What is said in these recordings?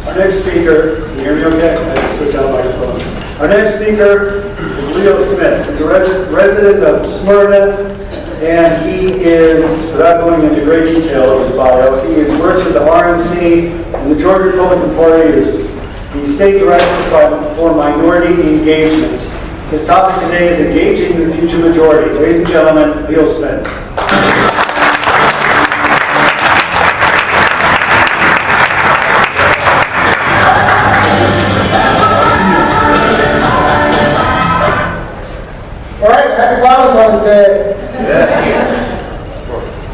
Our next speaker, can you hear me okay? I just switch out microphones. Our next speaker is Leo Smith. He's a resident of Smyrna, and he is, without going into great detail of his bio, he works with the RNC and the Georgia Republican Party is the state director for minority engagement. His topic today is engaging the future majority. Ladies and gentlemen, Leo Smith.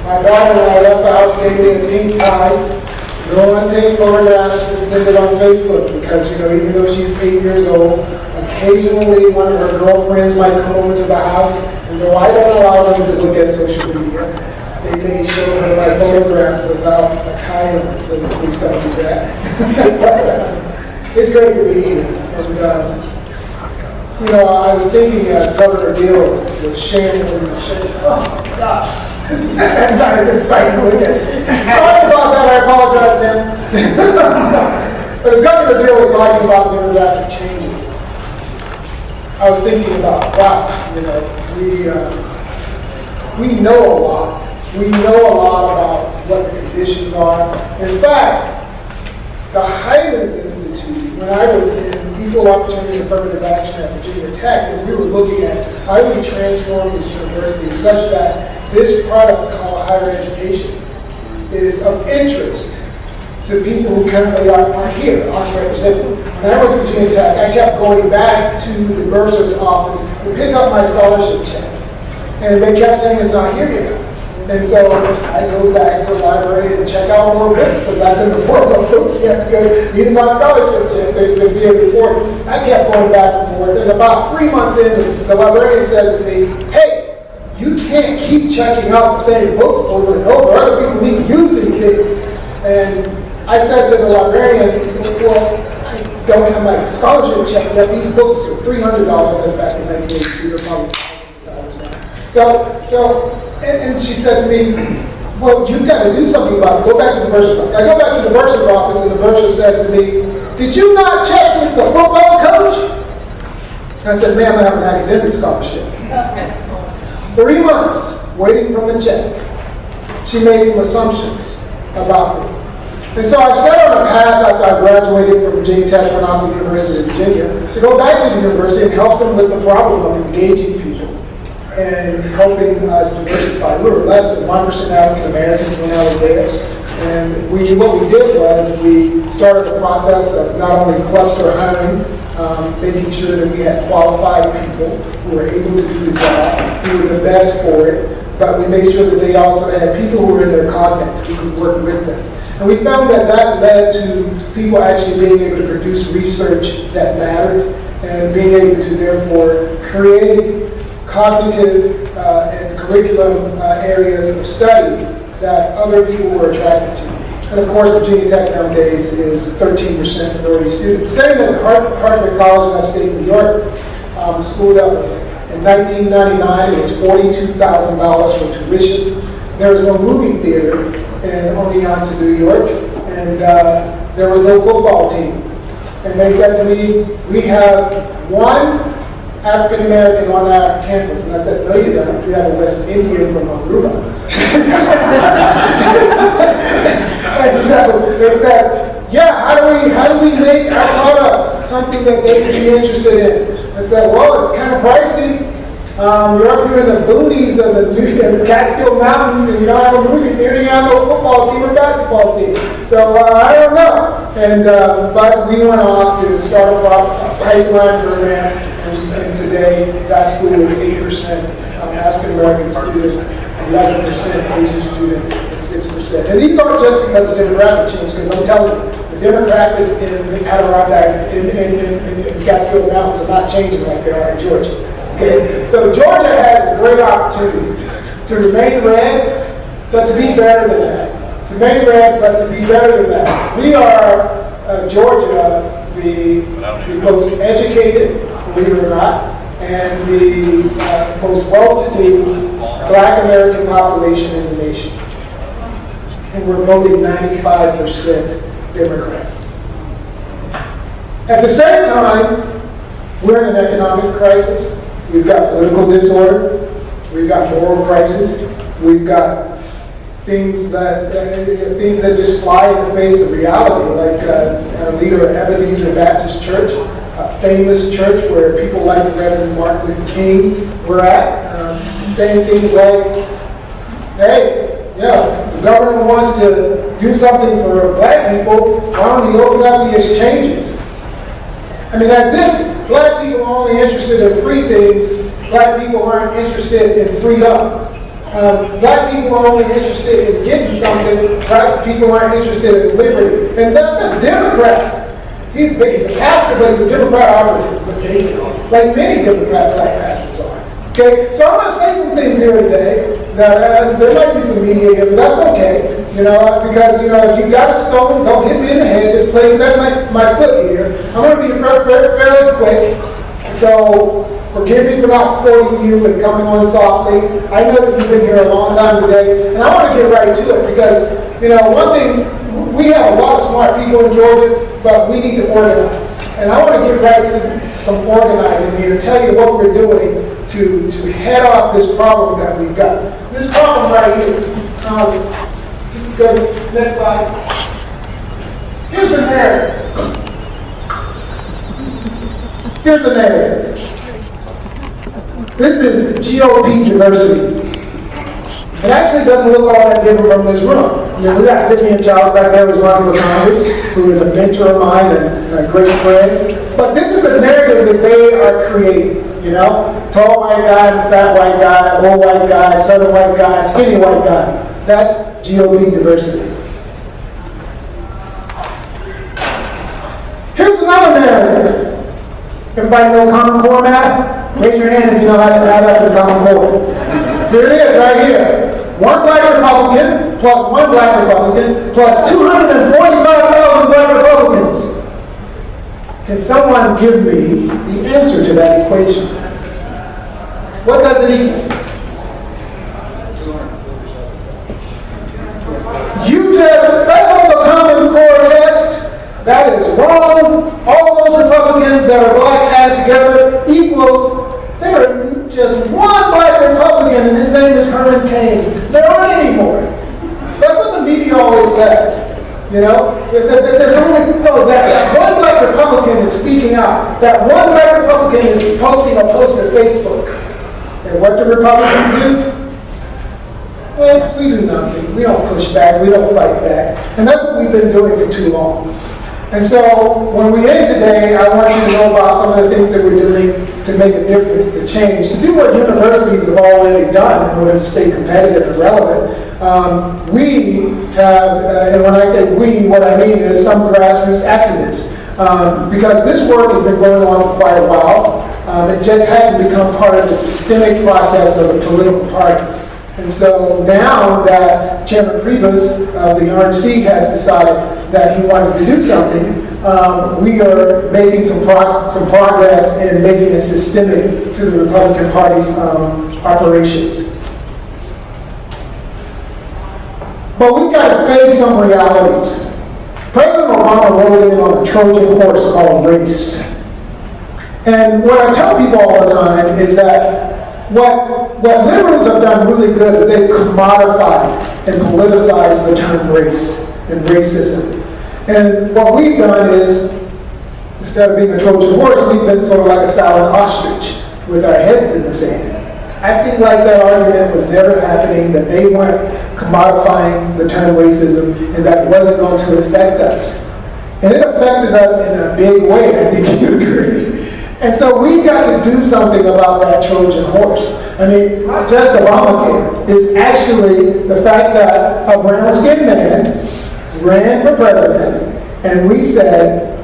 My daughter and I left the house gave me a pink tie. No one take photographs and send it on Facebook because, you know, even though she's 8 years old, occasionally one of her girlfriends might come over to the house, and though I don't allow them to look at social media, they may show her my photograph without a tie on, so please don't do that. But, it's great to be here. And, you know, I was thinking as Governor Deal was sharing, oh gosh, that's not a good sight to look at. Sorry about that, I apologize, Dan. But as Governor Deal was talking about the demographic changes, I was thinking about, wow, you know, we know a lot. We know a lot about what the conditions are. In fact, the Highlands Institute, when I was in Equal Opportunity Affirmative Action at Virginia Tech, and we were looking at how we transform this university such that this product called higher education is of interest to people who currently aren't here, aren't represented. When I went to Virginia Tech, I kept going back to the bursar's office to pick up my scholarship check. And they kept saying it's not here yet. And so I go back to the library and check out more books because I couldn't afford more books yet because I needed my scholarship to be able to afford it. I kept going back and forth. And about 3 months in, the librarian says to me, hey, you can't keep checking out the same books over and over. Other people need to use these things. And I said to the librarian, well, I don't have my scholarship check yet. These books are $300 as back in 1982. They're probably $1,000 now. And she said to me, well, you've got to do something about it. Go back to the bursar's office. I go back to the bursar's office, and the bursar says to me, did you not check with the football coach? And I said, ma'am, I have an academic scholarship. 3 months waiting for the check. She made some assumptions about me. And so I set on a path after I graduated from Virginia Tech, went on to the University of Virginia, to go back to the university and help them with the problem of engaging people and helping us diversify. We were less than 1% African Americans when I was there. And what we did was we started the process of not only cluster hiring, making sure that we had qualified people who were able to do the job, who were the best for it, but we made sure that they also had people who were in their contact, who could work with them. And we found that that led to people actually being able to produce research that mattered and being able to therefore create cognitive and curriculum areas of study that other people were attracted to. And of course, Virginia Tech nowadays is 13% minority students. Same at Harvard College in upstate New York, a school that was in 1999, it was $42,000 for tuition. There was no movie theater in Oneonta, New York, and there was no football team. And they said to me, we have one African American on our campus, and I said, no, you don't. We have a West Indian from Aruba. And so they said, yeah, how do we make our product something that they can be interested in? I said, well, it's kind of pricey. You're up here in the boonies of the Catskill Mountains, and you don't have a movie theater, you don't have no football team or basketball team. So I don't know. And but we went off to start a pipeline program, and today that school is 8% African American students, 11% Asian students, and 6%. And these aren't just because of demographic change, because I'm telling you, the demographics in the Adirondacks in Catskill Mountains are not changing like they are in Georgia. Okay? So Georgia has a great opportunity to remain red, but to be better than that. To remain red, but to be better than that. We are, Georgia, the most educated, believe it or not, and the most well-to-do Black American population in the nation. And we're voting 95% Democrat. At the same time, we're in an economic crisis. We've got political disorder. We've got moral crisis. We've got things that just fly in the face of reality, like our leader of Ebenezer Baptist Church, a famous church where people like Reverend Martin Luther King were at, saying things like, hey, yeah, if the government wants to do something for black people, why don't we open up the exchanges? I mean, as if black people are only interested in free things, black people aren't interested in freedom. Black people are only interested in getting something, black people aren't interested in liberty. And that's a Democrat. He's a pastor, but he's a Democrat operative, basically. Like many Democrat black pastors are. Okay, so I'm going to say some things here today that there might be some media here, but that's okay. Because if you got a stone, don't hit me in the head, just place it at my foot here. I'm going to be fairly quick. So forgive me for not quoting you and coming on softly. I know that you've been here a long time today, and I want to get right to it because, one thing, we have a lot of smart people in Georgia, but we need to organize. And I want to get right to some organizing here and tell you what we're doing to head off this problem that we've got. This problem right here. Go to the next slide. Here's the narrative. Here's the narrative. This is GOP diversity. It actually doesn't look all that different from this room. We got Vivian Charles back there who's running for Congress, who is a mentor of mine and a great friend. But this is the narrative that they are creating. Tall white guy, fat white guy, old white guy, southern white guy, skinny white guy. That's GOP diversity. Here's another narrative. Everybody know Common Core math? Raise your hand if you know how to add up the Common Core. Here it is, right here. One black Republican plus one black Republican plus 245,000 black Republicans. Can someone give me the answer to that equation? What does it equal? You just failed the Common Core test. That is wrong. All those Republicans that are black added together equals, there are just one black Republican, and his name is Herman Cain. There aren't any more. That's what the media always says. There's only, that one black Republican is speaking out. That one black Republican is posting a post to Facebook. And what do Republicans do? Well, we do nothing. We don't push back. We don't fight back. And that's what we've been doing for too long. And so when we end today, I want you to know about some of the things that we're doing to make a difference, to change, to do what universities have already done in order to stay competitive and relevant. We have, and when I say we, what I mean is some grassroots activists. Because this work has been going on for quite a while. It just hadn't become part of the systemic process of a political party. And so now that Chairman Priebus of the RNC has decided that he wanted to do something, we are making some progress in making it systemic to the Republican Party's operations. But we've got to face some realities. President Obama rode in on a Trojan horse called race. And what I tell people all the time is that what liberals have done really good is they've commodified and politicized the term race and racism. And what we've done is, instead of being a Trojan horse, we've been sort of like a silent ostrich with our heads in the sand, acting like that argument was never happening, that they weren't commodifying the term racism, and that it wasn't going to affect us. And it affected us in a big way, I think you agree. And so we've got to do something about that Trojan horse. I mean, not just Obamacare. It's actually the fact that a brown-skinned man ran for president, and we said,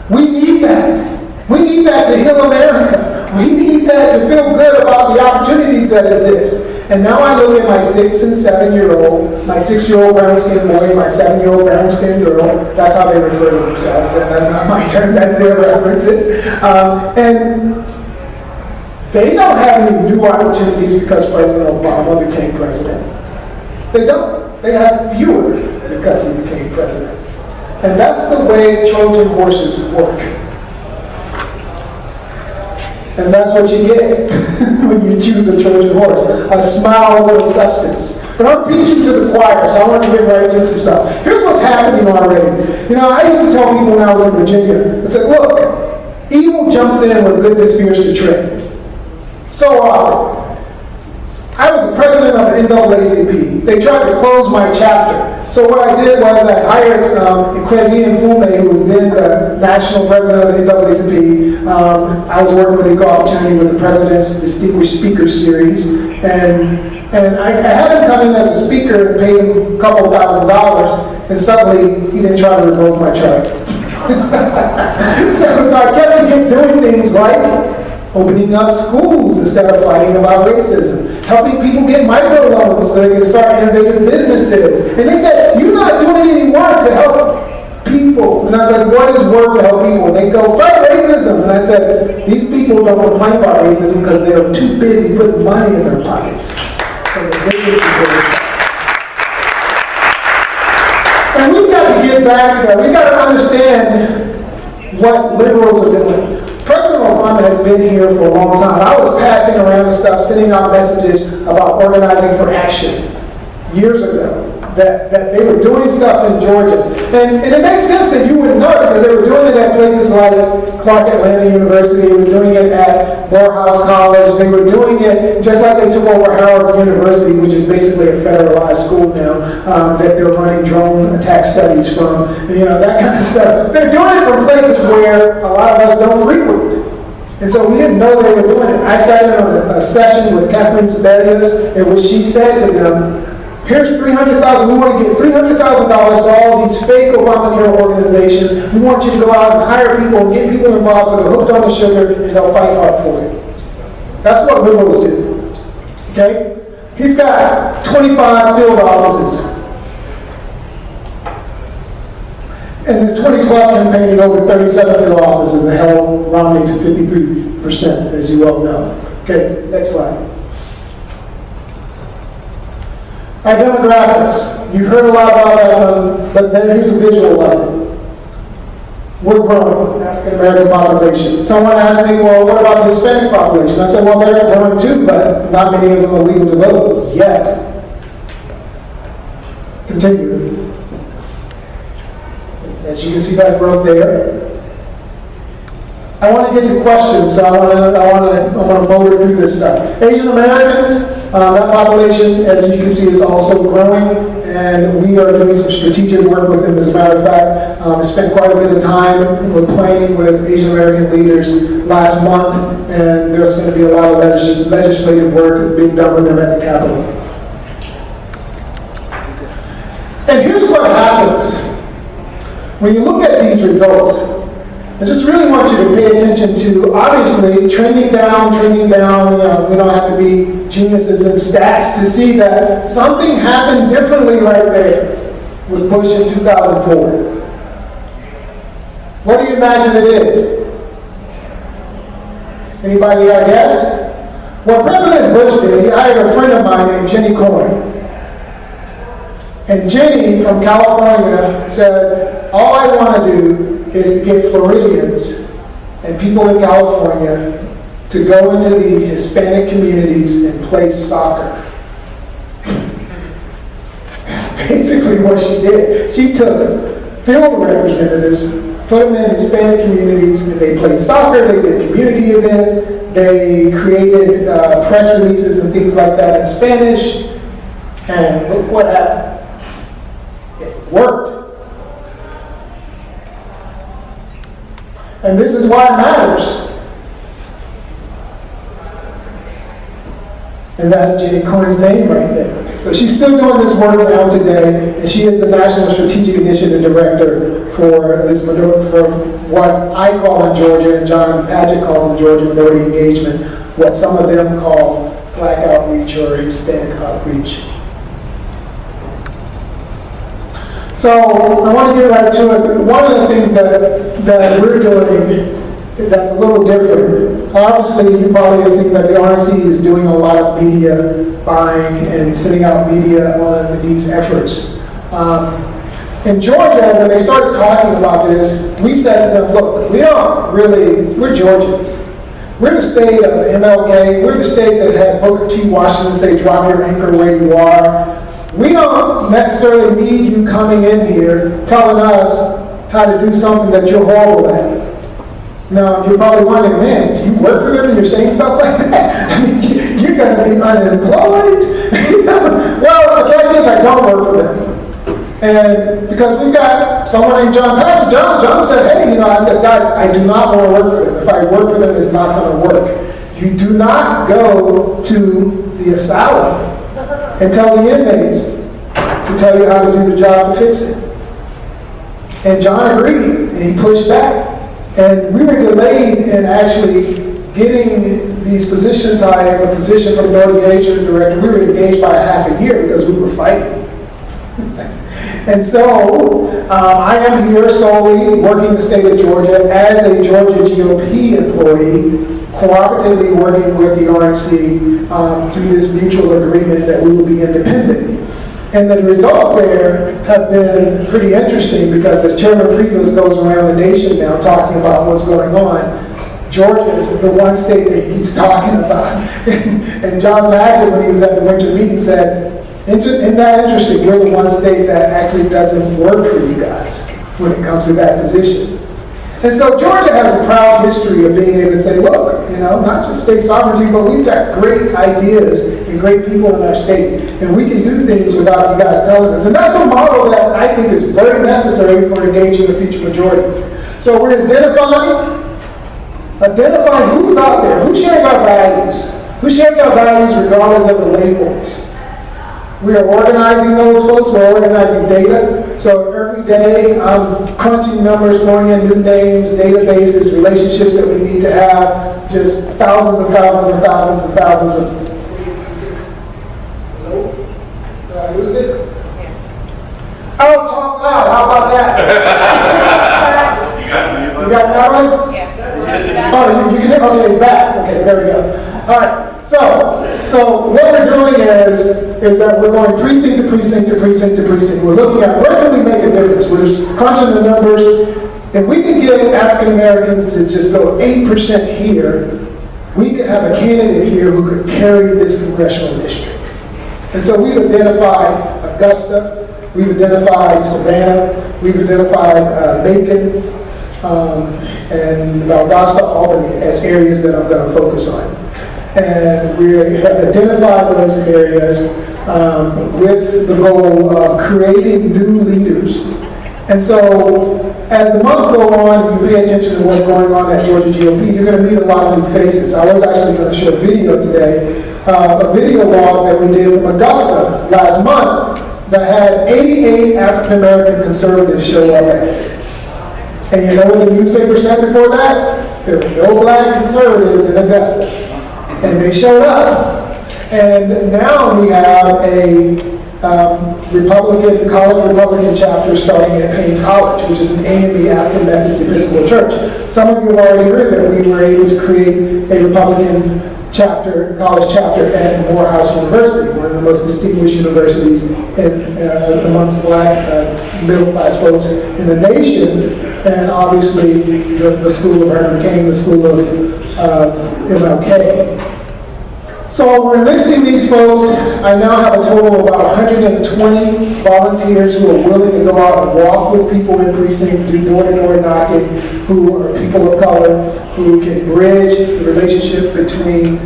we need that. We need that to heal America. We need that to feel good about the opportunities that exist. And now I look at my 6- and 7-year-old, my 6-year-old brown-skinned boy, my 7-year-old brown-skinned girl. That's how they refer to themselves. That's not my term. That's their references. And they don't have any new opportunities because President Obama became president. They don't. They have fewer because he became president. And that's the way Trojan horses work. And that's what you get when you choose a Trojan horse. A smile, a little substance. But I'm preaching to the choir, so I want to get right to some stuff. Here's what's happening already. I used to tell people when I was in Virginia, I said, look, evil jumps in when goodness fears to tread. So often. I was the president of the NAACP. They tried to close my chapter. So what I did was I hired Kwesi Mfume, who was then the national president of the NAACP. I was working with Equal Opportunity with the President's Distinguished Speaker Series. And I had him come in as a speaker and paid him a couple $1,000, and suddenly he didn't try to revoke my charter. so I kept doing things like opening up schools instead of fighting about racism, helping people get microloans so they can start innovative businesses. And they said, you're not doing any work to help people. And I was like, what is work to help people? And they go, fight racism. And I said, these people don't complain about racism because they're too busy putting money in their pockets. And the businesses and we've got to get back to that. We've got to understand what liberals are doing. President Obama has been here for a long time. I was passing around and stuff, sending out messages about organizing for action years ago. That they were doing stuff in Georgia. And it makes sense that you would know because they were doing it at places like Clark Atlanta University. They were doing it at Morehouse College. They were doing it just like they took over Howard University, which is basically a federalized school now, that they're running drone attack studies from, that kind of stuff. They're doing it from places where a lot of us don't frequent. And so we didn't know they were doing it. I sat in on a session with Kathleen Sebelius in which she said to them, here's $300,000. We want to get $300,000 to all these fake Obamacare organizations. We want you to go out and hire people and get people involved so they're hooked on the sugar and they'll fight hard for it. That's what liberals do. Okay? He's got 25 field offices. In his 2012 campaign, he opened 37 field offices and held Romney to 53%, as you well know. Okay, next slide. Our demographics, you've heard a lot about that, but then here's a visual of it. We're growing, African-American population. Someone asked me, well, what about the Hispanic population? I said, well, they're growing too, but not many of them are legal to vote yet. Continue. As you can see that growth there. I want to get to questions, so I want to motor through this stuff. Asian Americans, that population, as you can see, is also growing, and we are doing some strategic work with them. As a matter of fact, I spent quite a bit of time planning with Asian American leaders last month, and there's going to be a lot of legislative work being done with them at the Capitol. And here's what happens when you look at these results. I just really want you to pay attention to, obviously, trending down. We don't have to be geniuses in stats to see that something happened differently right there with Bush in 2004. What do you imagine it is? Anybody got a guess? What President Bush did, he hired a friend of mine named Jenny Coyne. And Jenny from California said, all I want to do is to get Floridians and people in California to go into the Hispanic communities and play soccer. That's basically what she did. She took field representatives, put them in Hispanic communities, and they played soccer, they did community events, they created press releases and things like that in Spanish, and look what happened. It worked. And this is why it matters. And that's Jenny Coyne's name right there. So she's still doing this work now today, and she is the National Strategic Initiative Director for what I call in Georgia, and John Padgett calls in Georgia minority engagement, what some of them call Black outreach or Hispanic outreach. So I want to get right to it. One of the things that we're doing that's a little different. Obviously, you probably have seen that the RNC is doing a lot of media buying and sending out media on these efforts. In Georgia, when they started talking about this, we said to them, look, we're Georgians. We're the state of MLK. We're the state that had Booker T. Washington say, drop your anchor where you are. We don't necessarily need you coming in here telling us how to do something that you're horrible at. Now, you're probably wondering, man, do you work for them and you're saying stuff like that? I mean, you're going to be unemployed. Well, the fact is, I don't work for them. And because we've got someone named John Patrick, John said, hey, I said, guys, I do not want to work for them. If I work for them, it's not going to work. You do not go to the asylum and tell the inmates to tell you how to do the job to fix it. And John agreed, and he pushed back. And we were delayed in actually getting these positions hired. The position for the North Engagement Director, we were engaged by half a year because we were fighting. And so, I am here solely working the state of Georgia as a Georgia GOP employee, cooperatively working with the RNC through this mutual agreement that we will be independent. And the results there have been pretty interesting because as Chairman Previous goes around the nation now talking about what's going on, Georgia is the one state that he keeps talking about. And John Patrick, when he was at the winter meeting, said, isn't that interesting? We're the one state that actually doesn't work for you guys when it comes to that position. And so Georgia has a proud history of being able to say, look, not just state sovereignty, but we've got great ideas and great people in our state, and we can do things without you guys telling us. And that's a model that I think is very necessary for engaging the future majority. So we're identifying who's out there, who shares our values, regardless of the labels. We are organizing those folks. We're organizing data. So every day I'm crunching numbers, throwing in new names, databases, relationships that we need to have, just thousands and thousands and thousands and thousands of. Nope. Did I lose it? Oh, talk loud. How about that? You got that one? Yeah. Oh, you can hear? Okay, it's back. Okay, there we go. All right. So what we're doing is that we're going precinct to precinct to precinct to precinct. We're looking at where can we make a difference. We're just crunching the numbers. If we can get African Americans to just go 8% here, we could have a candidate here who could carry this congressional district. And so we've identified Augusta, we've identified Savannah, we've identified Macon, and Valdosta, Albany as areas that I'm going to focus on. And we have identified those areas with the goal of creating new leaders. And so, as the months go on, if you pay attention to what's going on at Georgia GOP, you're going to meet a lot of new faces. I was actually going to show a video today, a video log that we did from Augusta last month that had 88 African American conservatives show up at it. And you know what the newspaper said before that? There were no black conservatives in Augusta. And they showed up. And now we have a college Republican chapter starting at Payne College, which is an AME African Methodist Episcopal Church. Some of you have already heard that we were able to create a Republican college chapter at Morehouse University, one of the most distinguished universities amongst black middle-class folks in the nation, and obviously the School of Herman Cain, the School of MLK. So we're enlisting these folks. I now have a total of about 120 volunteers who are willing to go out and walk with people in precinct, do door-to-door knocking, who are people of color, who can bridge the relationship between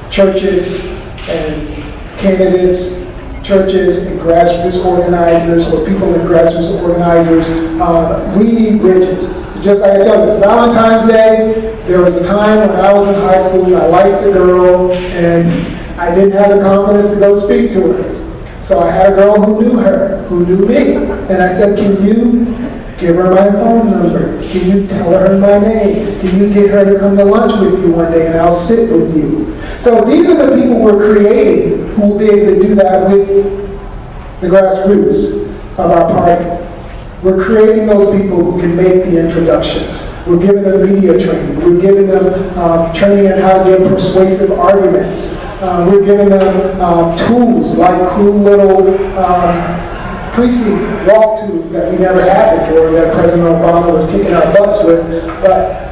churches and candidates, churches and grassroots organizers, or people in grassroots organizers. We need bridges. Just like I tell you, it's Valentine's Day. There was a time when I was in high school and I liked the girl and I didn't have the confidence to go speak to her. So I had a girl who knew her, who knew me. And I said, can you give her my phone number? Can you tell her my name? Can you get her to come to lunch with you one day and I'll sit with you? So these are the people we're creating who will be able to do that with the grassroots of our party. We're creating those people who can make the introductions. We're giving them media training. We're giving them training on how to give persuasive arguments. We're giving them tools like cool little precinct walk tools that we never had before that President Obama was kicking our butts with. But